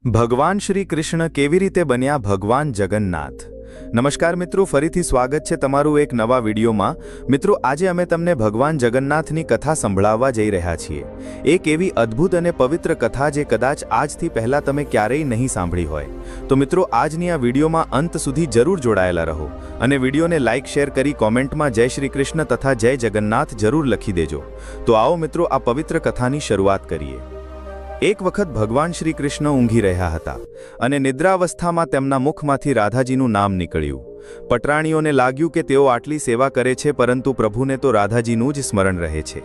ભગવાન શ્રી કૃષ્ણ કેવી રીતે બન્યા ભગવાન જગન્નાથ। નમસ્કાર મિત્રો, ફરીથી સ્વાગત છે તમારું એક નવા વિડીયોમાં। મિત્રો, આજે અમે તમને ભગવાન જગન્નાથની કથા સંભળાવવા જઈ રહ્યા છીએ। એક એવી અદ્ભુત અને પવિત્ર કથા જે કદાચ આજથી પહેલાં તમે ક્યારેય નહીં સાંભળી હોય। તો મિત્રો, આજની આ વિડીયોમાં અંત સુધી જરૂર જોડાયેલા રહો અને વિડીયોને લાઇક શેર કરી કોમેન્ટમાં જય શ્રી કૃષ્ણ તથા જય જગન્નાથ જરૂર લખી દેજો। તો આવો મિત્રો, આ પવિત્ર કથાની શરૂઆત કરીએ। એક વખત ભગવાન શ્રી કૃષ્ણ ઊંઘી રહ્યા હતા અને નિદ્રાવસ્થામાં તેમના મુખમાંથી રાધાજીનું નામ નીકળ્યું। પટરાણીઓને લાગ્યું કે તેઓ આટલી સેવા કરે છે, પરંતુ પ્રભુને તો રાધાજીનું જ સ્મરણ રહે છે।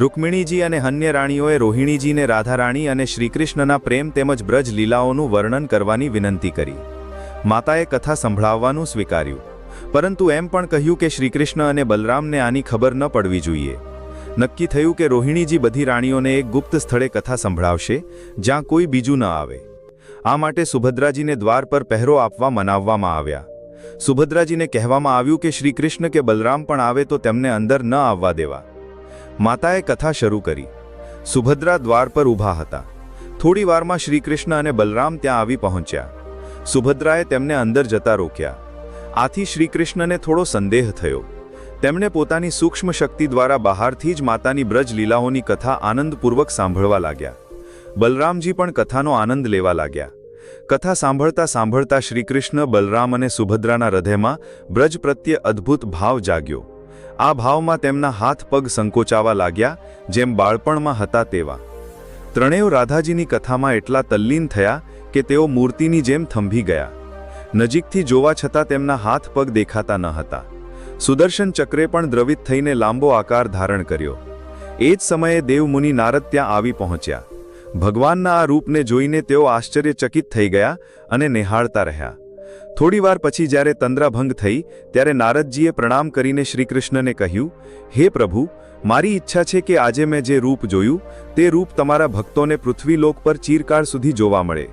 રૂકમિણીજી અને અન્ય રાણીઓએ રોહિણીજીને રાધારાણી અને શ્રીકૃષ્ણના પ્રેમ તેમજ બ્રજ લીલાઓનું વર્ણન કરવાની વિનંતી કરી। માતાએ કથા સંભળાવવાનું સ્વીકાર્યું, પરંતુ એમ પણ કહ્યું કે શ્રીકૃષ્ણ અને બલરામને આની ખબર ન પડવી જોઈએ। નક્કી થયું કે રોહિણીજી બધી રાણીઓને એક ગુપ્ત સ્થળે કથા સંભળાવશે, જ્યાં કોઈ બીજું ન આવે। આ માટે સુભદ્રાજીને દ્વાર પર પહેરો આપવા મનાવવામાં આવ્યા। સુભદ્રાજીને કહેવામાં આવ્યું કે શ્રીકૃષ્ણ કે બલરામ પણ આવે તો તેમને અંદર ન આવવા દેવા। માતાએ કથા શરૂ કરી। સુભદ્રા દ્વાર પર ઊભા હતા। થોડી વારમાં શ્રીકૃષ્ણ અને બલરામ ત્યાં આવી પહોંચ્યા। સુભદ્રાએ તેમને અંદર જતા રોક્યા। આથી શ્રીકૃષ્ણને થોડો સંદેહ થયો। તેમણે પોતાની સૂક્ષ્મ શક્તિ દ્વારા બહારથી જ માતાની બ્રજ લીલાઓની કથા આનંદપૂર્વક સાંભળવા લાગ્યા। બલરામજી પણ કથાનો આનંદ લેવા લાગ્યા। કથા સાંભળતા સાંભળતા શ્રીકૃષ્ણ, બલરામ અને સુભદ્રાના હૃદયમાં બ્રજ પ્રત્યે અદ્ભુત ભાવ જાગ્યો। આ ભાવમાં તેમના હાથ પગ સંકોચાવા લાગ્યા, જેમ બાળપણમાં હતા તેવા। ત્રણેય રાધાજીની કથામાં એટલા તલ્લીન થયા કે તેઓ મૂર્તિની જેમ થંભી ગયા। નજીકથી જોવા છતાં તેમના હાથ પગ દેખાતા ન હતા। સુદર્શન ચક્રે પણ દ્રવિત થઈને લાંબો આકાર ધારણ કર્યો। એ જ સમયે દેવમુનિ નારદ ત્યાં આવી પહોંચ્યા। ભગવાનના આ રૂપને જોઈને તેઓ આશ્ચર્યચકિત થઈ ગયા અને નિહાળતા રહ્યા। થોડીવાર પછી જ્યારે તંદ્રાભંગ થઈ ત્યારે નારદજીએ પ્રણામ કરીને શ્રીકૃષ્ણને કહ્યું, હે પ્રભુ, મારી ઈચ્છા છે કે આજે મેં જે રૂપ જોયું તે રૂપ તમારા ભક્તોને પૃથ્વીલોક પર ચિરકાળ સુધી જોવા મળે।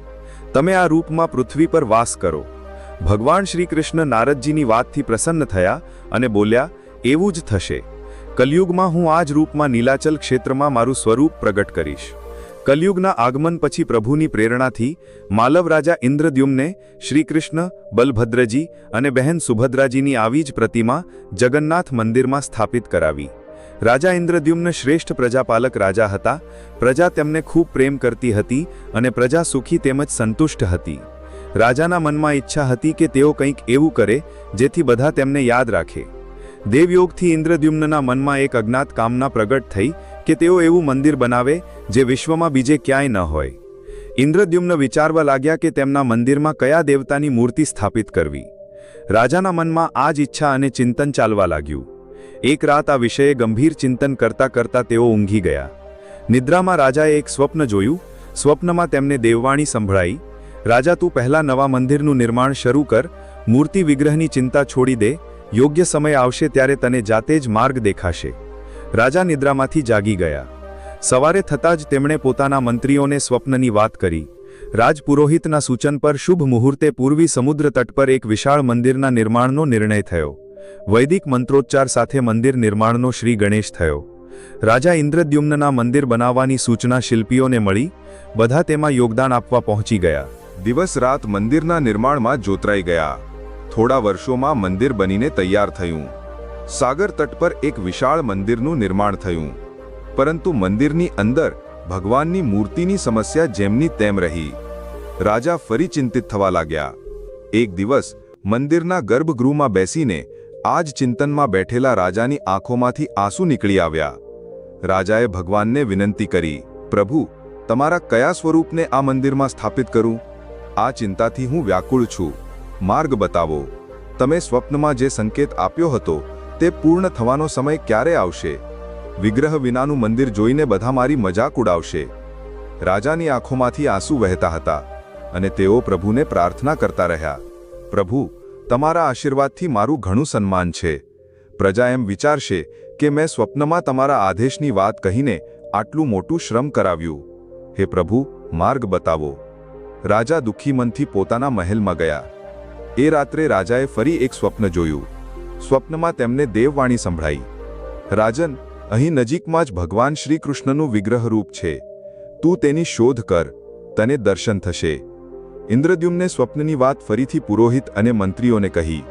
તમે આ રૂપમાં પૃથ્વી પર વાસ કરો। ભગવાન શ્રીકૃષ્ણ નારદજીની વાતથી પ્રસન્ન થયા અને બોલ્યા, એવું જ થશે। કલયુગમાં હું આ જ રૂપમાં નીલાચલ ક્ષેત્રમાં મારું સ્વરૂપ પ્રગટ કરીશ। કલયુગના આગમન પછી પ્રભુની પ્રેરણાથી માલવ રાજા ઇન્દ્રદ્યુમ્ને શ્રીકૃષ્ણ, બલભદ્રજી અને બહેન સુભદ્રાજીની આવી જ પ્રતિમા જગન્નાથ મંદિરમાં સ્થાપિત કરાવી। રાજા ઇન્દ્રદ્યુમ્ન શ્રેષ્ઠ પ્રજાપાલક રાજા હતા। પ્રજા તેમને ખૂબ પ્રેમ કરતી હતી અને પ્રજા સુખી તેમજ સંતુષ્ટ હતી। રાજાના મનમાં ઈચ્છા હતી કે તેઓ કંઈક એવું કરે જેથી બધા તેમને યાદ રાખે। દેવયોગથી ઇન્દ્રદ્યુમ્નના મનમાં એક અજ્ઞાત કામના પ્રગટ થઈ કે તેઓ એવું મંદિર બનાવે જે વિશ્વમાં બીજે ક્યાંય ન હોય। ઇન્દ્રદ્યુમ્ન વિચારવા લાગ્યા કે તેમના મંદિરમાં કયા દેવતાની મૂર્તિ સ્થાપિત કરવી। રાજાના મનમાં આ જ ઈચ્છા અને ચિંતન ચાલવા લાગ્યું। એક રાત આ વિષયે ગંભીર ચિંતન કરતા કરતા તેઓ ઊંઘી ગયા। નિદ્રામાં રાજાએ એક સ્વપ્ન જોયું। સ્વપ્નમાં તેમને દેવવાણી સંભળાઈ, રાજા, તું પહેલા નવા મંદિરનું નિર્માણ શરૂ કર। મૂર્તિ વિગ્રહની ચિંતા છોડી દે। યોગ્ય સમય આવશે ત્યારે તને જાતે જ માર્ગ દેખાશે। રાજા નિદ્રામાંથી જાગી ગયા। સવારે થતાં જ તેમણે પોતાના મંત્રીઓને સ્વપ્નની વાત કરી। રાજપુરોહિતના સૂચન પર શુભ મુહૂર્તે પૂર્વી સમુદ્ર તટ પર એક વિશાળ મંદિરના નિર્માણનો નિર્ણય થયો। વૈદિક મંત્રોચ્ચાર સાથે મંદિર નિર્માણનો શ્રી ગણેશ થયો। રાજા ઇન્દ્રદ્યુમ્નના મંદિર બનાવવાની સૂચના શિલ્પીઓને મળી। બધા તેમાં યોગદાન આપવા પહોંચી ગયા। દિવસ રાત મંદિરના નિર્માણમાં જોતરાઈ ગયા। થોડા વર્ષોમાં મંદિર બનીને તૈયાર થયું। સાગર તટ પર એક વિશાળ મંદિરનું નિર્માણ થયું, પરંતુ મંદિરની અંદર ભગવાનની મૂર્તિની સમસ્યા જેમની તેમ રહી। રાજા ફરી ચિંતિત થવા લાગ્યા। એક દિવસ મંદિરના ગર્ભગૃહમાં બેસીને આ જ ચિંતનમાં બેઠેલા રાજાની આંખોમાંથી આંસુ નીકળી આવ્યા। રાજાએ ભગવાનને વિનંતી કરી, પ્રભુ, તમારા કયા સ્વરૂપને આ મંદિરમાં સ્થાપિત કરું? આ ચિંતાથી હું વ્યાકુળ છું। માર્ગ બતાવો। તમે સ્વપ્નમાં જે સંકેત આપ્યો હતો તે પૂર્ણ થવાનો સમય ક્યારે આવશે? વિગ્રહ વિનાનું મંદિર જોઈને બધા મારી મજાક ઉડાવશે। રાજાની આંખોમાંથી આંસુ વહેતા હતા અને તેઓ પ્રભુને પ્રાર્થના કરતા રહ્યા, પ્રભુ, તમારા આશીર્વાદથી મારું ઘણું સન્માન છે। પ્રજા એમ વિચારશે કે મેં સ્વપ્નમાં તમારા આદેશની વાત કહીને આટલું મોટું શ્રમ કરાવ્યું। હે પ્રભુ, માર્ગ બતાવો। રાજા દુઃખી મનથી પોતાના મહેલમાં ગયા। એ રાત્રે રાજાએ ફરી એક સ્વપ્ન જોયું। સ્વપ્નમાં તેમને દેવવાણી સંભળાઈ, રાજન, અહીં નજીકમાં જ ભગવાન શ્રીકૃષ્ણનું વિગ્રહ રૂપ છે। તું તેની શોધ કર, તને દર્શન થશે। ઇન્દ્રદ્યુમ્ને સ્વપ્નની વાત ફરીથી પુરોહિત અને મંત્રીઓને કહી.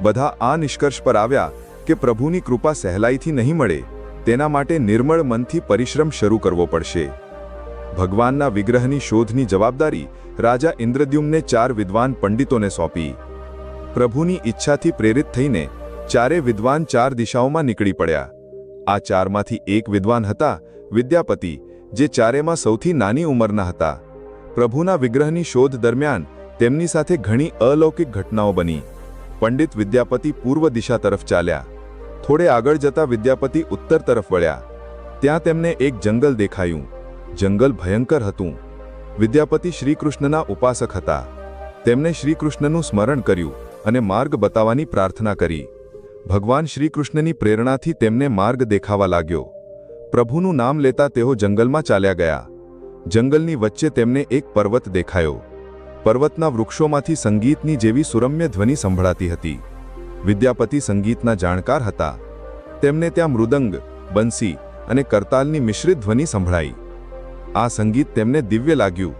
બધા આ નિષ્કર્ષ પર આવ્યા કે પ્રભુની કૃપા સહેલાઈથી નહીં મળે, તેના માટે નિર્મળ મનથી પરિશ્રમ શરૂ કરવો પડશે. ભગવાનના વિગ્રહની શોધની જવાબદારી રાજા ઇન્દ્રદ્યુમ્ને 4 વિદ્વાન પંડિતોને સોંપી. પ્રભુની ઈચ્છાથી પ્રેરિત થઈને 4 વિદ્વાન 4 દિશાઓમાં નીકળી પડ્યા. આ 4માંથી એક વિદ્વાન હતા વિદ્યાપતિ, જે 4માં સૌથી નાની ઉંમરના હતા. પ્રભુના વિગ્રહની શોધ દરમિયાન તેમની સાથે ઘણી અલૌકિક ઘટનાઓ બની. પંડિત વિદ્યાપતિ પૂર્વ દિશા તરફ ચાલ્યા. થોડે આગળ જતા વિદ્યાપતિ ઉત્તર તરફ વળ્યા. ત્યાં તેમને એક જંગલ દેખાયું. જંગલ ભયંકર હતું. વિદ્યાપતિ શ્રીકૃષ્ણના ઉપાસક હતા. તેમણે શ્રીકૃષ્ણનું સ્મરણ કર્યું અને માર્ગ બતાવવાની પ્રાર્થના કરી. ભગવાન શ્રીકૃષ્ણની પ્રેરણાથી તેમને માર્ગ દેખાવા લાગ્યો. પ્રભુનું નામ લેતા તેઓ જંગલમાં ચાલ્યા ગયા. જંગલની વચ્ચે તેમને એક પર્વત દેખાયો. પર્વતના વૃક્ષોમાંથી સંગીતની જેવી સુરમ્ય ધ્વનિ સંભળાતી હતી. વિદ્યાપતિ સંગીતના જાણકાર હતા. તેમને ત્યાં મૃદંગ, બંસી અને કરતાલની મિશ્રિત ધ્વનિ સંભળાઈ. આ સંગીત તેમને દિવ્ય લાગ્યું.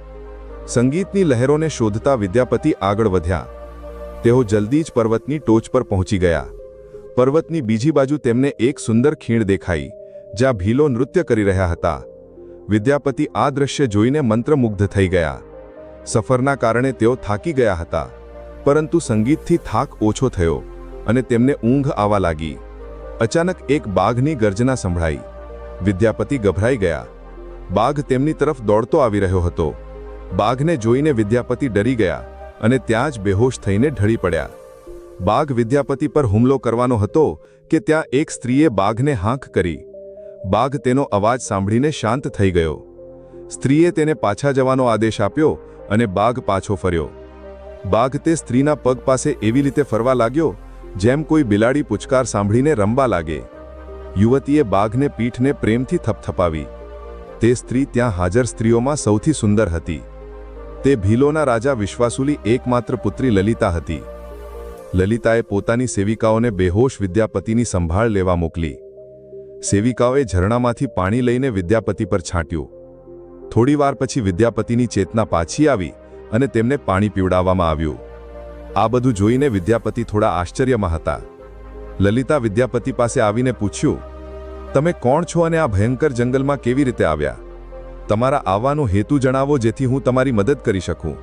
સંગીતની લહેરોને શોધતા વિદ્યાપતિ આગળ વધ્યા. તેઓ જલ્દી જ પર્વતની ટોચ પર પહોંચી ગયા. પર્વતની બીજી બાજુ તેમને એક સુંદર ખીણ દેખાઈ, જ્યાં ભીલો નૃત્ય કરી રહ્યા હતા. વિદ્યાપતિ આ દ્રશ્ય જોઈને મંત્રમુગ્ધ થઈ ગયા. સફરના કારણે તેઓ થાકી ગયા હતા, પરંતુ સંગીતથી થાક ઓછો થયો અને તેમને ઊંઘ આવવા લાગી. અચાનક એક બાઘની ગર્જના સંભળાઈ. વિદ્યાપતિ ગભરાઈ ગયા. બાઘ તેમની તરફ દોડતો આવી રહ્યો હતો. બાઘને જોઈને વિદ્યાપતિ ડરી ગયા અને ત્યાં જ બેહોશ થઈને ઢળી પડ્યા. બાઘ વિદ્યાપતિ પર હુમલો કરવાનો હતો કે ત્યાં એક સ્ત્રીએ બાઘને હાંક કરી. બાઘ તેનો અવાજ સાંભળીને શાંત થઈ ગયો. સ્ત્રીએ તેને પાછા જવાનો આદેશ આપ્યો અને બાઘ પાછો ફર્યો. બાઘ તે સ્ત્રીના પગ પાસે એવી રીતે ફરવા લાગ્યો જેમ કોઈ બિલાડી પુચકાર સાંભળીને રમવા લાગે. યુવતીએ બાઘને પીઠને પ્રેમથી થપથપાવી. તે સ્ત્રી ત્યાં હાજર સ્ત્રીઓમાં સૌથી સુંદર હતી. તે ભીલોના રાજા વિશ્વાસુની એકમાત્ર પુત્રી લલિતા હતી. લલિતાએ પોતાની સેવિકાઓને બેહોશ વિદ્યાપતિની સંભાળ લેવા મોકલી. સેવિકાઓએ ઝરણામાંથી પાણી લઈને વિદ્યાપતિ પર છાંટ્યું. થોડી વાર પછી વિદ્યાપતિની ચેતના પાછી આવી અને તેમને પાણી પીવડાવવામાં આવ્યું. આ બધું જોઈને વિદ્યાપતિ થોડા આશ્ચર્યમાં હતા. લલિતા વિદ્યાપતિ પાસે આવીને પૂછ્યું, તમે કોણ છો અને આ ભયંકર જંગલમાં કેવી રીતે આવ્યા? તમારા આવવાનો હેતુ જણાવો જેથી હું તમારી મદદ કરી શકું.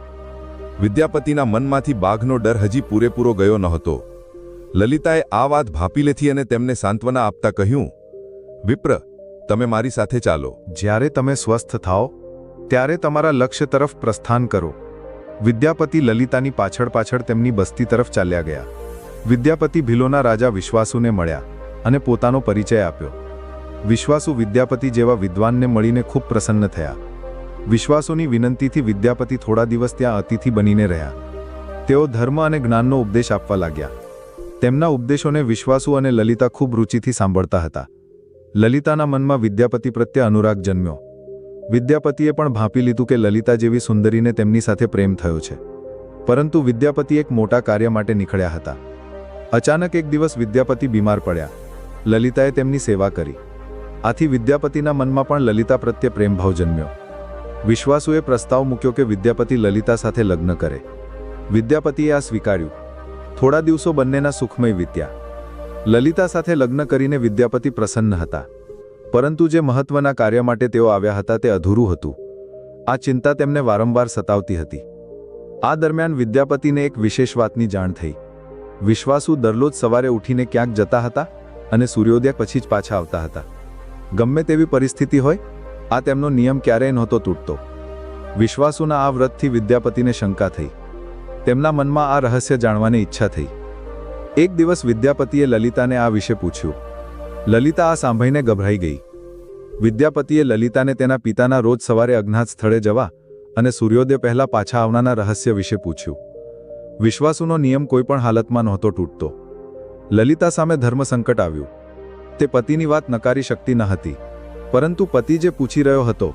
વિદ્યાપતિના મનમાંથી બાઘનો ડર હજી પૂરેપૂરો ગયો નહોતો. લલિતાએ આ વાત ભાંપી લીધી અને તેમને સાંત્વના આપતા કહ્યું, વિપ્ર, તમે મારી સાથે ચાલો. જ્યારે તમે સ્વસ્થ થાઓ ત્યારે તમારા લક્ષ્ય તરફ પ્રસ્થાન કરો. વિદ્યાપતિ લલિતાની પાછળ પાછળ તેમની બસ્તી તરફ ચાલ્યા ગયા. વિદ્યાપતિ ભીલોના રાજા વિશ્વાસુને મળ્યા અને પોતાનો પરિચય આપ્યો. વિશ્વાસુ વિદ્યાપતિ જેવા વિદ્વાનને મળીને ખૂબ પ્રસન્ન થયા. વિશ્વાસુની વિનંતીથી વિદ્યાપતિ થોડા દિવસ ત્યાં અતિથિ બનીને રહ્યા. તેઓ ધર્મ અને જ્ઞાનનો ઉપદેશ આપવા લાગ્યા. તેમના ઉપદેશોને વિશ્વાસુ અને લલિતા ખૂબ રુચિથી સાંભળતા હતા. લલિતાના મનમાં વિદ્યાપતિ પ્રત્યે અનુરાગ જન્મ્યો. વિદ્યાપતિએ પણ ભાંપી લીધું કે લલિતા જેવી સુંદરીને તેમની સાથે પ્રેમ થયો છે. પરંતુ વિદ્યાપતિ એક મોટા કાર્ય માટે નીકળ્યા હતા. અચાનક એક દિવસ વિદ્યાપતિ બીમાર પડ્યા. લલિતાએ તેમની સેવા કરી. આથી વિદ્યાપતિના મનમાં પણ લલિતા પ્રત્યે પ્રેમભાવ જન્મ્યો. વિશ્વાસુએ પ્રસ્તાવ મૂક્યો કે વિદ્યાપતિ લલિતા સાથે લગ્ન કરે. વિદ્યાપતિએ આ સ્વીકાર્યું. થોડા દિવસો બંનેના સુખમય વીત્યા. લલિતા સાથે લગ્ન કરીને વિદ્યાપતિ પ્રસન્ન હતા. પરંતુ જે મહત્વના કાર્ય માટે તેઓ આવ્યા હતા તે અધૂરું હતું. આ ચિંતા તેમને વારંવાર સતાવતી હતી. આ દરમિયાન વિદ્યાપતિને એક વિશેષ વાતની જાણ થઈ. વિશ્વાસુ દરરોજ સવારે ઉઠીને ક્યાંક જતા હતા અને સૂર્યોદય પછી જ પાછા આવતા હતા. ગમે તેવી પરિસ્થિતિ હોય, આ તેમનો નિયમ ક્યારેય નહોતો તૂટતો. વિશ્વાસુના આ વ્રતથી વિદ્યાપતિને શંકા થઈ. તેમના મનમાં આ રહસ્ય જાણવાની ઈચ્છા થઈ. એક દિવસ વિદ્યાપતિએ લલિતાને આ વિશે પૂછ્યું. લલિતા આ સાંભળીને ગભરાઈ ગઈ. વિદ્યાપતિએ લલિતાને તેના પિતાના રોજ સવારે અજ્ઞાત સ્થળે જવા અને સૂર્યોદય પહેલા પાછા આવવાના રહસ્ય વિશે પૂછ્યું. વિશ્વાસુનો નિયમ કોઈ પણ હાલતમાં નહોતો તૂટતો. લલિતા સામે ધર્મ સંકટ આવ્યું. તે પતિની વાત નકારી શકતી ન હતી, પરંતુ પતિ જે પૂછી રહ્યો હતો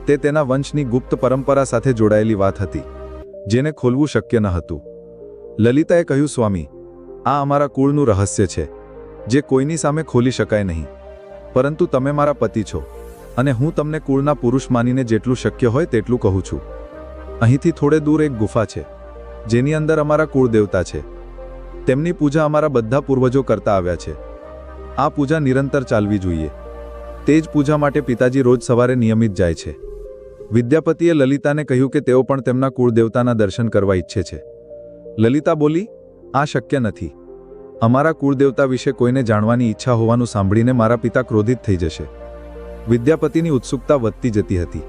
તે તેના વંશની ગુપ્ત પરંપરા સાથે જોડાયેલી વાત હતી, જેને ખોલવું શક્ય ન હતું. લલિતાએ કહ્યું, સ્વામી, આ અમારા કુળનું રહસ્ય છે, જે કોઈની સામે ખોલી શકાય નહીં. પરંતુ તમે મારા પતિ છો અને હું તમને કુળના પુરુષ માનીને જેટલું શક્ય હોય તેટલું કહું છું. અહીંથી થોડે દૂર એક ગુફા છે જેની અંદર અમારા કુળદેવતા છે. તેમની પૂજા અમારા બધા પૂર્વજો કરતા આવ્યા છે. આ પૂજા નિરંતર ચાલવી જોઈએ. તે જ પૂજા માટે પિતાજી રોજ સવારે નિયમિત જાય છે. વિદ્યાપતિએ લલિતાને કહ્યું કે તેઓ પણ તેમના કુળદેવતાના દર્શન કરવા ઈચ્છે છે. લલિતા બોલી, આ શક્ય નથી. અમારા કુળદેવતા વિશે કોઈને જાણવાની ઈચ્છા હોવાનું સાંભળીને મારા પિતા ક્રોધિત થઈ જશે. વિદ્યાપતિની ઉત્સુકતા વધતી જતી હતી.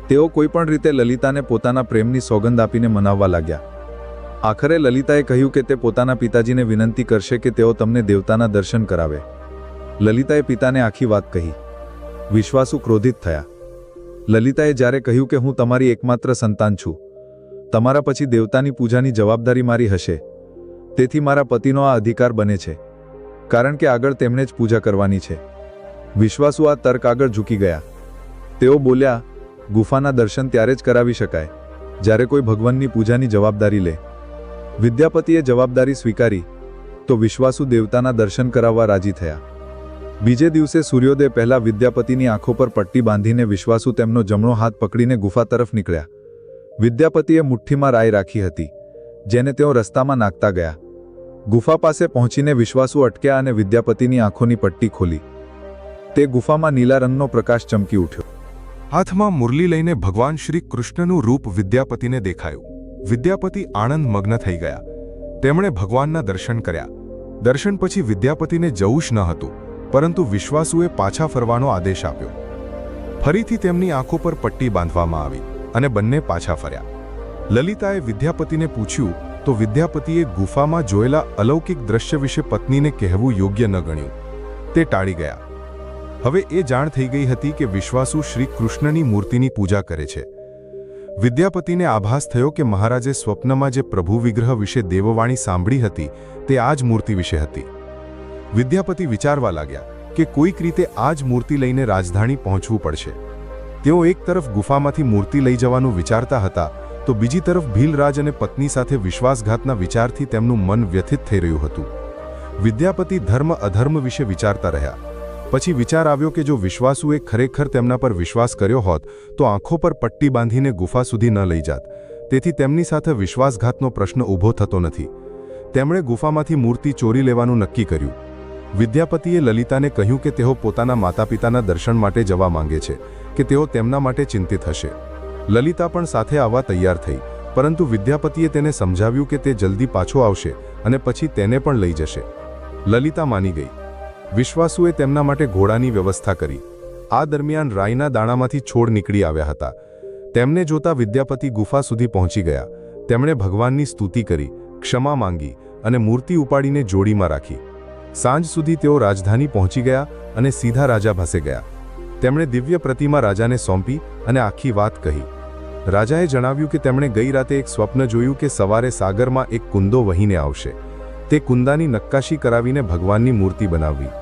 તેઓ કોઈપણ રીતે લલિતાને પોતાના પ્રેમની સોગંદ આપીને મનાવવા લાગ્યા. આખરે લલિતાએ કહ્યું કે તે પોતાના પિતાજીને વિનંતી કરશે કે તેઓ તમને દેવતાના દર્શન કરાવે. લલિતાએ પિતાને આખી વાત કહી. વિશ્વાસુ ક્રોધિત થયા. લલિતાએ જ્યારે કહ્યું કે હું તમારી એકમાત્ર સંતાન છું, તમારા પછી દેવતાની પૂજાની જવાબદારી મારી હશે, તેથી મારા પતિનો આ અધિકાર બને છે, કારણ કે આગળ તેમણે જ પૂજા કરવાની છે. વિશ્વાસુ આ તર્ક આગળ ઝૂકી ગયા. તેઓ બોલ્યા, ગુફાના દર્શન ત્યારે જ કરાવી શકાય જ્યારે કોઈ ભગવાનની પૂજાની જવાબદારી લે. વિદ્યાપતિએ જવાબદારી સ્વીકારી તો વિશ્વાસુ દેવતાના દર્શન કરાવવા રાજી થયા. બીજે દિવસે સૂર્યોદય પહેલા વિદ્યાપતિની આંખો પર પટ્ટી બાંધીને વિશ્વાસુ તેમનો જમણો હાથ પકડીને ગુફા તરફ નીકળ્યા. વિદ્યાપતિએ મુઠ્ઠીમાં રાઈ રાખી હતી, જેને તેઓ રસ્તામાં નાખતા ગયા. ગુફા પાસે પહોંચીને વિશ્વાસુ અટક્યા અને વિદ્યાપતિની આંખોની પટ્ટી ખોલી. તે ગુફામાં નીલા રંગનો પ્રકાશ ચમકી ઉઠ્યો. હાથમાં મુરલી લઈને ભગવાન શ્રી કૃષ્ણનું રૂપ વિદ્યાપતિને દેખાયું. વિદ્યાપતિ આનંદ મગ્ન થઈ ગયા. તેમણે ભગવાનના દર્શન કર્યા. દર્શન પછી વિદ્યાપતિને જવું જ ન હતું, પરંતુ વિશ્વાસુએ પાછા ફરવાનો આદેશ આપ્યો. ફરીથી તેમની આંખો પર પટ્ટી બાંધવામાં આવી અને બંને પાછા ફર્યા. લલિતાએ વિદ્યાપતિને પૂછ્યું તો વિદ્યાપતિએ ગુફામાં જોયેલા અલૌકિક દ્રશ્ય વિશે પત્નીને કહેવું યોગ્ય ન ગણ્યું. તે ટાળી ગયા. હવે એ જાણ થઈ ગઈ હતી કે વિશ્વાસુ શ્રી કૃષ્ણની મૂર્તિની પૂજા કરે છે. વિદ્યાપતિને આભાસ થયો કે મહારાજે સ્વપ્નમાં જે પ્રભુ વિગ્રહ વિશે દેવવાણી સાંભળી હતી તે આ જ મૂર્તિ વિશે હતી. વિદ્યાપતિ વિચારવા લાગ્યા કે કોઈક રીતે આ જ મૂર્તિ લઈને રાજધાની પહોંચવું પડશે. તેઓ એક તરફ ગુફામાંથી મૂર્તિ લઈ જવાનું વિચારતા હતા તો બીજી તરફ ભીલરાજ અને પત્ની સાથે વિશ્વાસઘાતના વિચારથી તેમનું મન વ્યથિત થઈ રહ્યું હતું. વિદ્યાપતિ ધર્મ અધર્મ વિશે વિચારતા રહ્યા. પછી વિચાર આવ્યો કે જો વિશ્વાસુએ ખરેખર તેમના પર વિશ્વાસ કર્યો હોત તો આંખો પર પટ્ટી બાંધીને ગુફા સુધી ન લઈ જાત. તેથી તેમની સાથે વિશ્વાસઘાતનો પ્રશ્ન ઊભો થતો નથી. તેમણે ગુફામાંથી મૂર્તિ ચોરી લેવાનું નક્કી કર્યું. વિદ્યાપતિએ લલિતાને કહ્યું કે તેઓ પોતાના માતાપિતાના દર્શન માટે જવા માંગે છે, કે તેઓ તેમના માટે ચિંતિત હશે. લલિતા પણ સાથે આવવા તૈયાર થઈ, પરંતુ વિદ્યાપતિએ તેને સમજાવ્યું કે તે જલ્દી પાછો આવશે અને પછી તેને પણ લઈ જશે. લલિતા માની ગઈ. વિશ્વાસુએ તેમના માટે ઘોડાની વ્યવસ્થા કરી. આ દરમિયાન રાઈના દાણામાંથી છોડ નીકળી આવ્યા હતા. તેમને જોતા વિદ્યાપતિ ગુફા સુધી પહોંચી ગયા. તેમણે ભગવાનની સ્તુતિ કરી, ક્ષમા માંગી અને મૂર્તિ ઉપાડીને જોડીમાં રાખી. સાંજ સુધી તેઓ રાજધાની પહોંચી ગયા અને સીધા રાજા પાસે ગયા. તેમણે દિવ્ય પ્રતિમા રાજાને સોંપી અને આખી વાત કહી. રાજાએ જણાવ્યું કે તેમણે ગઈ રાતે એક સ્વપ્ન જોયું કે સવારે સાગરમાં એક કુંદો વહીને આવશે. તે કુંદાની નક્કાશી કરાવીને ભગવાનની મૂર્તિ બનાવવી.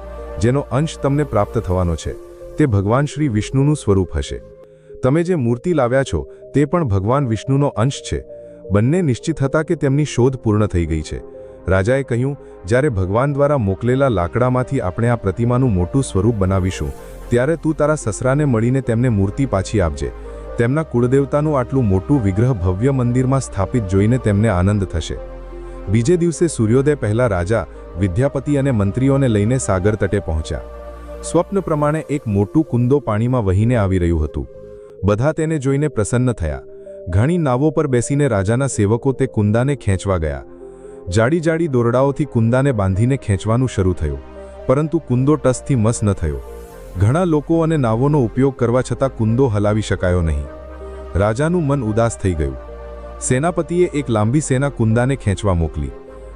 જેનો અંશ તમને પ્રાપ્ત થવાનો છે તે ભગવાન શ્રી વિષ્ણુનું સ્વરૂપ હશે. તમે જે મૂર્તિ લાવ્યા છો તે પણ ભગવાન વિષ્ણુનો અંશ છે. બંને નિશ્ચિત હતા કે તેમની શોધ પૂર્ણ થઈ ગઈ છે. રાજાએ કહ્યું, જ્યારે ભગવાન દ્વારા મોકલેલા લાકડામાંથી આપણે આ પ્રતિમાનું મોટું સ્વરૂપ બનાવીશું ત્યારે તું તારા સસરાને મળીને તેમને મૂર્તિ પાછી આપજે. તેમના કુળદેવતાનું આટલું મોટું વિગ્રહ ભવ્ય મંદિરમાં સ્થાપિત જોઈને તેમને આનંદ થશે. બીજે દિવસે સૂર્યોદય પહેલા રાજા વિદ્યાપતિ અને મંત્રીઓને લઈને સાગર તટે પહોંચ્યા. સ્વપ્ન પ્રમાણે એક મોટું કુંદો પાણીમાં વહીને આવી રહ્યું હતું. બધા તેને જોઈને પ્રસન્ન થયા. ઘણી નાવો પર બેસીને રાજાના સેવકો તે કુંદાને ખેંચવા ગયા. જાડી જાડી દોરડાઓથી કુંદાને બાંધીને ખેંચવાનું શરૂ થયું, પરંતુ કુંદો ટસથી મસ ન થયો. ઘણા લોકો અને નાવોનો ઉપયોગ કરવા છતાં કુંદો હલાવી શકાયો નહીં. રાજાનું મન ઉદાસ થઈ ગયું. સેનાપતિએ એક લાંબી સેના કુંદાને ખેંચવા મોકલી.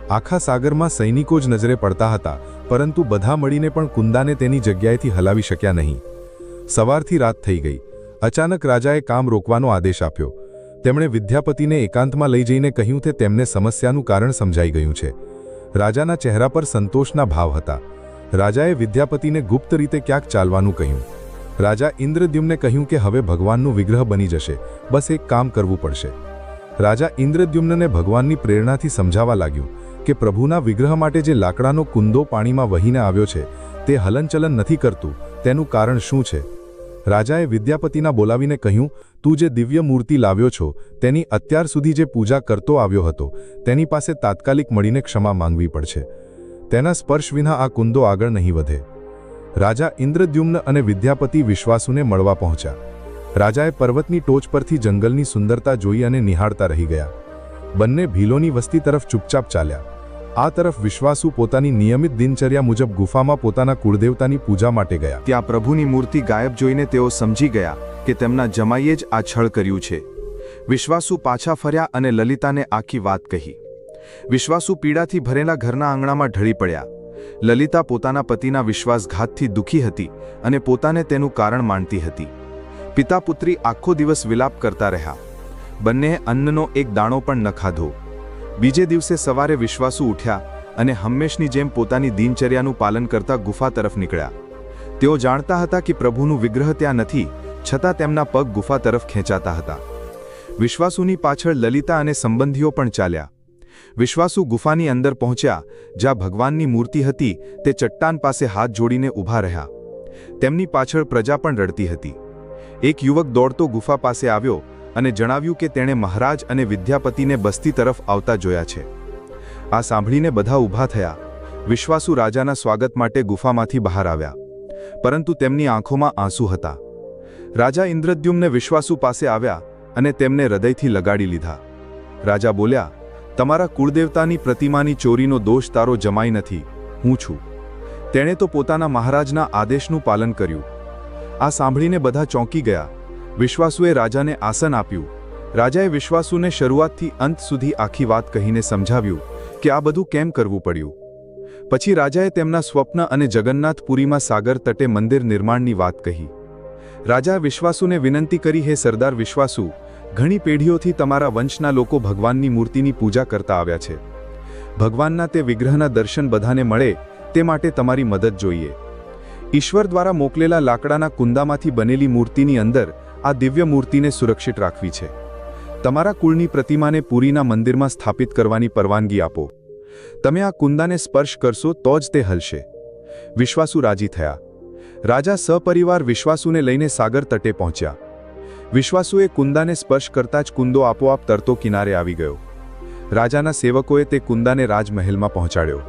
આખા સાગરમાં સૈનિકો જ નજરે પડતા હતા, પરંતુ બધા મળીને પણ કુંદાને તેની જગ્યાએથી હલાવી શક્યા નહીં. સવારથી રાત થઈ ગઈ. અચાનક રાજાએ કામ રોકવાનો આદેશ આપ્યો. તેમણે વિદ્યાપતિને એકાંતમાં લઈ જઈને કહ્યું કે તેમને સમસ્યાનું કારણ સમજાઈ ગયું છે. રાજાના ચહેરા પર સંતોષના ભાવ હતા. રાજાએ વિદ્યાપતિને ગુપ્ત રીતે ક્યાંક ચાલવાનું કહ્યું. રાજા ઇન્દ્રદ્યુમ્ને કહ્યું કે હવે ભગવાનનું વિગ્રહ બની જશે, બસ એક કામ કરવું પડશે. રાજા ઇન્દ્રદ્યુમ્નને ભગવાનની પ્રેરણાથી સમજાવવા લાગ્યું કે પ્રભુના વિગ્રહ માટે જે લાકડાનો કુંદો પાણીમાં વહીને આવ્યો છે તે હલનચલન નથી કરતું, તેનું કારણ શું છે? રાજાએ વિદ્યાપતિના બોલાવીને કહ્યું, તું જે દિવ્ય મૂર્તિ લાવ્યો છો તેની અત્યાર સુધી જે પૂજા કરતો આવ્યો હતો તેની પાસે તાત્કાલિક મળીને ક્ષમા માંગવી પડશે. તેના સ્પર્શ વિના આ કુંદો આગળ નહીં વધે. રાજા ઇન્દ્રદ્યુમ્ન અને વિદ્યાપતિ વિશ્વાસુને મળવા પહોંચ્યા. રાજાએ પર્વતની ટોચ પરથી જંગલની સુંદરતા જોઈ અને નિહાળતા રહી ગયા. બંને ભીલોની વસ્તી તરફ ચૂપચાપ ચાલ્યા. આ તરફ વિશ્વાસુ પોતાની નિયમિત દિનચર્યા મુજબ ગુફામાં પોતાના કુળદેવતાની પૂજા માટે ગયા. ત્યાં પ્રભુની મૂર્તિ ગાયબ જોઈને તેઓ સમજી ગયા કે તેમના જમાઈએ જ આ છળ કર્યું છે. વિશ્વાસુ પાછા ફર્યા અને લલિતાને આખી વાત કહી. વિશ્વાસુ પીડાથી ભરેલા ઘરના આંગણામાં ઢળી પડ્યા. લલિતા પોતાના પતિના વિશ્વાસઘાતથી દુઃખી હતી અને પોતાને તેનું કારણ માનતી હતી. પિતા પુત્રી આખો દિવસ વિલાપ કરતા રહ્યા. બંનેએ અન્નનો એક દાણો પણ ન ખાધો. બીજે દિવસે સવારે વિશ્વાસુ ઉઠ્યા અને હંમેશની જેમ પોતાની દિનચર્યાનું પાલન કરતા ગુફા તરફ નીકળ્યા. તેઓ જાણતા હતા કે પ્રભુનું વિગ્રહ ત્યાં નથી, છતાં તેમના પગ ગુફા તરફ ખેંચાતા હતા. વિશ્વાસુની પાછળ લલિતા અને સંબંધીઓ પણ ચાલ્યા. વિશ્વાસુ ગુફાની અંદર પહોંચ્યા, જ્યાં ભગવાનની મૂર્તિ હતી તે ચટ્ટાન પાસે હાથ જોડીને ઊભા રહ્યા. તેમની પાછળ પ્રજા પણ રડતી હતી. એક યુવક દોડતો ગુફા પાસે આવ્યો અને જણાવ્યું કે તેણે મહારાજ અને વિદ્યાપતિને બસ્તી તરફ આવતા જોયા છે. આ સાંભળીને બધા ઊભા થયા. વિશ્વાસુ રાજાના સ્વાગત માટે ગુફામાંથી બહાર આવ્યા, પરંતુ તેમની આંખોમાં આંસુ હતા. રાજા ઇન્દ્રદ્યુમ્ન વિશ્વાસુ પાસે આવ્યા અને તેમને હૃદયથી લગાડી લીધા. રાજા બોલ્યા, તમારા કુળદેવતાની પ્રતિમાની ચોરીનો દોષ તારો જમાઈ નથી, હું છું. તેણે તો પોતાના મહારાજના આદેશનું પાલન કર્યું. આ સાંભળીને બધા ચોંકી ગયા. વિશ્વાસુએ રાજાને આસન આપ્યું. રાજાએ વિશ્વાસુને શરૂઆતથી અંત સુધી આખી વાત કહીને સમજાવ્યું કે આ બધું કેમ કરવું પડ્યું. પછી રાજાએ તેમના સ્વપ્ન અને જગન્નાથપુરીમાં સાગર તટે મંદિર નિર્માણની વાત કહી. રાજા વિશ્વાસુને વિનંતી કરી, હે સરદાર વિશ્વાસુ, ઘણી પેઢીઓથી તમારા વંશના લોકો ભગવાનની મૂર્તિની પૂજા કરતા આવ્યા છે. ભગવાનના તે વિગ્રહના દર્શન બધાને મળે તે માટે તમારી મદદ જોઈએ. ઈશ્વર દ્વારા મોકલેલા લાકડાના કુંદામાંથી બનેલી મૂર્તિની અંદર આ દિવ્ય મૂર્તિને સુરક્ષિત રાખવી છે. તમારા કુળની પ્રતિમાને પુરીના મંદિરમાં સ્થાપિત કરવાની પરવાનગી આપો. તમે આ કુંદાને સ્પર્શ કરશો તો જ તે હલશે. વિશ્વાસુ રાજી થયા. રાજા સપરિવાર વિશ્વાસુને લઈને સાગર તટે પહોંચ્યા. વિશ્વાસુએ કુંદાને સ્પર્શ કરતા જ કુંદો આપોઆપ તરતો કિનારે આવી ગયો. રાજાના સેવકોએ તે કુંદાને રાજમહેલમાં પહોંચાડ્યો.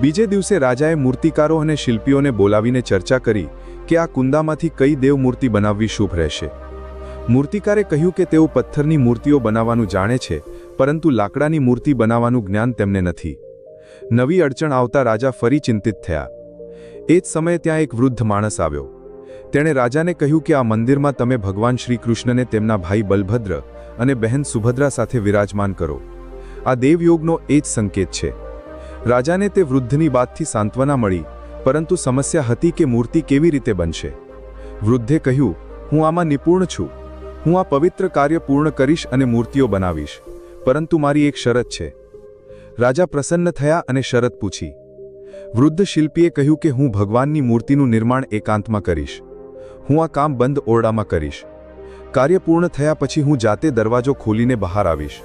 બીજે દિવસે રાજાએ મૂર્તિકારો અને શિલ્પીઓને બોલાવીને ચર્ચા કરી કે આ કુંદામાંથી કઈ દેવ મૂર્તિ બનાવવી શુભ રહેશે. મૂર્તિકારે કહ્યું કે તેઓ પથ્થરની મૂર્તિઓ બનાવવાનું જાણે છે, પરંતુ લાકડાની મૂર્તિ બનાવવાનું જ્ઞાન તેમને નથી. નવી અડચણ આવતા રાજા ફરી ચિંતિત થયા. એ જ સમયે ત્યાં એક વૃદ્ધ માણસ આવ્યો. તેણે રાજાને કહ્યું કે આ મંદિરમાં તમે ભગવાન શ્રી કૃષ્ણને તેમના ભાઈ બલભદ્ર અને બહેન સુભદ્રા સાથે વિરાજમાન કરો. આ દેવયોગનો એ જ સંકેત છે. રાજાને તે વૃદ્ધની વાતથી સાંત્વના મળી, પરંતુ સમસ્યા હતી કે મૂર્તિ કેવી રીતે બનશે. વૃદ્ધે કહ્યું, હું આમાં નિપુણ છું. હું આ પવિત્ર કાર્ય પૂર્ણ કરીશ અને મૂર્તિઓ બનાવીશ, પરંતુ મારી એક શરત છે. રાજા પ્રસન્ન થયા અને શરત પૂછી. વૃદ્ધ શિલ્પીએ કહ્યું કે હું ભગવાનની મૂર્તિનું નિર્માણ એકાંતમાં કરીશ. હું આ કામ બંધ ઓરડામાં કરીશ. કાર્ય પૂર્ણ થયા પછી હું જાતે દરવાજો ખોલીને બહાર આવીશ.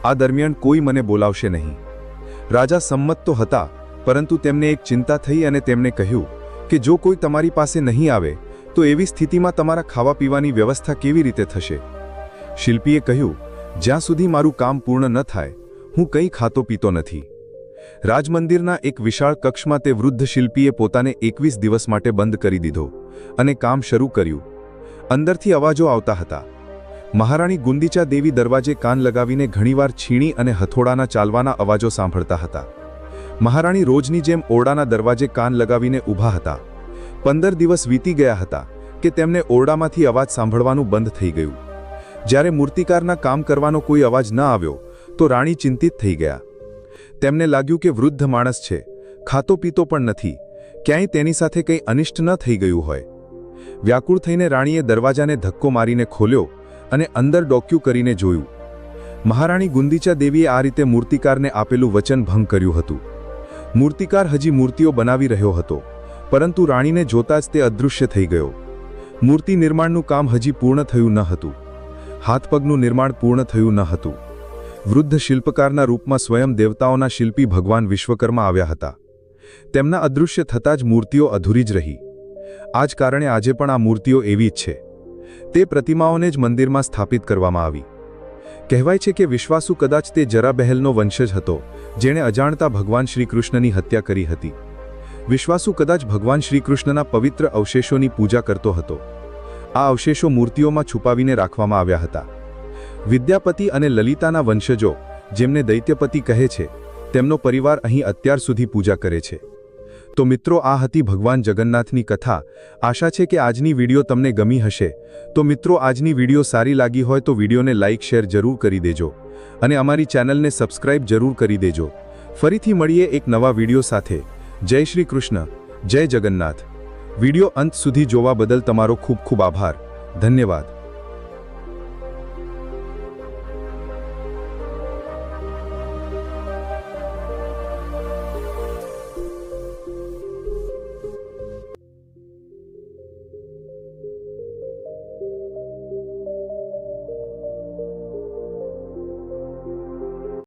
આ દરમિયાન કોઈ મને બોલાવશે નહીં. રાજા સંમત તો હતા, પરંતુ તેમને એક ચિંતા થઈ અને તેમણે કહ્યું કે જો કોઈ તમારી પાસે નહીં આવે તો એવી સ્થિતિમાં તમારા ખાવા પીવાની વ્યવસ્થા કેવી રીતે થશે. શિલ્પીએ કહ્યું, જ્યાં સુધી મારું કામ પૂર્ણ ન થાય હું કંઈ ખાતો પીતો નથી. રાજમંદિરના એક વિશાળ કક્ષમાં તે વૃદ્ધ શિલ્પીએ પોતાને 21 દિવસ માટે બંધ કરી દીધો અને કામ શરૂ કર્યું. અંદરથી અવાજો આવતા હતા. મહારાણી ગુંદીચા દેવી દરવાજે કાન લગાવીને ઘણીવાર છીણી અને હથોડાના ચાલવાના અવાજો સાંભળતા હતા. મહારાણી રોજની જેમ ઓરડાના દરવાજે કાન લગાવીને ઊભા હતા. 15 દિવસ વીતી ગયા હતા કે તેમને ઓરડામાંથી અવાજ સાંભળવાનું બંધ થઈ ગયું. જ્યારે મૂર્તિકારના કામ કરવાનો કોઈ અવાજ ન આવ્યો તો રાણી ચિંતિત થઈ ગયા. તેમને લાગ્યું કે વૃદ્ધ માણસ છે, ખાતો પીતો પણ નથી, ક્યાંય તેની સાથે કંઈ અનિષ્ટ ન થઈ ગયું હોય. વ્યાકુળ થઈને રાણીએ દરવાજાને ધક્કો મારીને ખોલ્યો અને અંદર ડોક્યું કરીને જોયું. મહારાણી ગુંદીચા દેવીએ આ રીતે મૂર્તિકારને આપેલું વચન ભંગ કર્યું હતું. મૂર્તિકાર હજી મૂર્તિઓ બનાવી રહ્યો હતો, પરંતુ રાણીને જોતા જ તે અદૃશ્ય થઈ ગયો. મૂર્તિ નિર્માણનું કામ હજી પૂર્ણ થયું ન હતું. હાથપગનું નિર્માણ પૂર્ણ થયું ન હતું. વૃદ્ધ શિલ્પકારના રૂપમાં સ્વયં દેવતાઓના શિલ્પી ભગવાન વિશ્વકર્મા આવ્યા હતા. તેમના અદૃશ્ય થતાં જ મૂર્તિઓ અધૂરી જ રહી. આ જ કારણે આજે પણ આ મૂર્તિઓ એવી જ છે. તે પ્રતિમાઓને જ મંદિરમાં સ્થાપિત કરવામાં આવી. કહેવાય છે કે વિશ્વાસુ કદાચ તે જરાબહેલનો વંશજ હતો જેણે અજાણતા ભગવાન શ્રીકૃષ્ણની હત્યા કરી હતી. વિશ્વાસુ કદાચ ભગવાન શ્રીકૃષ્ણના પવિત્ર અવશેષોની પૂજા કરતો હતો. આ અવશેષો મૂર્તિઓમાં છુપાવીને રાખવામાં આવ્યા હતા. વિદ્યાપતિ અને લલિતાના વંશજો, જેમને દૈત્યપતિ કહે છે, તેમનો પરિવાર અહીં અત્યાર સુધી પૂજા કરે છે. તો મિત્રો, આ હતી ભગવાન જગન્નાથની કથા. આશા છે કે આજની વિડીયો તમને ગમી હશે. તો મિત્રો, આજની વિડીયો સારી લાગી હોય તો વિડીયોને લાઇક શેર જરૂર કરી દેજો અને અમારી ચેનલને સબસ્ક્રાઇબ જરૂર કરી દેજો. ફરીથી મળીએ એક નવા વિડીયો સાથે. જય શ્રી કૃષ્ણ, જય જગન્નાથ. વિડીયો અંત સુધી જોવા બદલ તમારો ખૂબ ખૂબ આભાર. ધન્યવાદ.